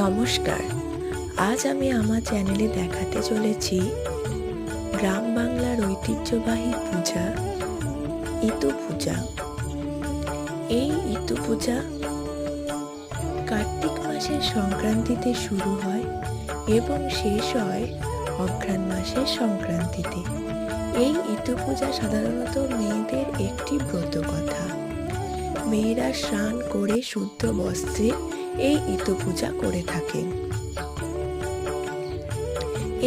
নমস্কার। আজ আমি আমার চ্যানেলে দেখাতে চলেছি গ্রাম বাংলার ঐতিহ্যবাহী পূজা ইতু পূজা। এই ইতু পূজা কার্তিক মাসের সংক্রান্তিতে শুরু হয় এবং শেষ হয় অঘ্রাণ মাসের সংক্রান্তিতে। এই ইতু পূজা সাধারণত মেয়েদের একটি ব্রত কথা। মেয়েরা স্নান করে শুদ্ধ বস্ত্রে এই ইতু পূজা করে থাকেন।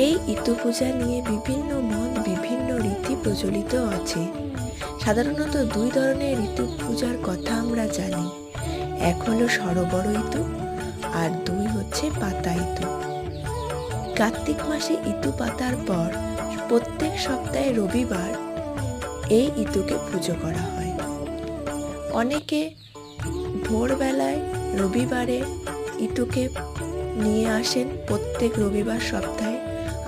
এই ইতু পূজা নিয়ে বিভিন্ন মত, বিভিন্ন রীতি প্রচলিত আছে। সাধারণত দুই ধরনের ইতু পূজার কথা আমরা জানি। এক হলো সরোবর ইতু আর দুই হচ্ছে পাতা ইতু। কার্তিক মাসে ইতু পাতার পর প্রত্যেক সপ্তাহে রবিবার এই ইতুকে পুজো করা হয়। অনেকে ভোরবেলায় রবিবারে ইতুকে নিয়ে আসেন প্রত্যেক রবিবার সপ্তাহে,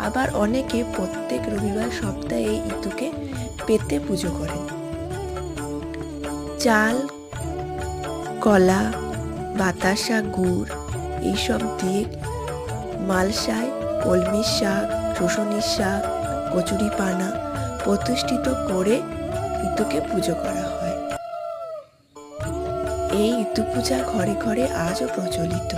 আবার অনেকে প্রত্যেক রবিবার সপ্তাহে এই ইতুকে পেতে পুজো করেন। চাল, কলা, বাতাসা, গুড় এইসব দিয়ে মালসায় কলমির শাক, শুশুনির শাক, কচুরি পানা প্রতিষ্ঠিত করে ইতুকে পুজো করা হয়। এই ইতু পূজা ঘরে ঘরে আজও প্রচলিত।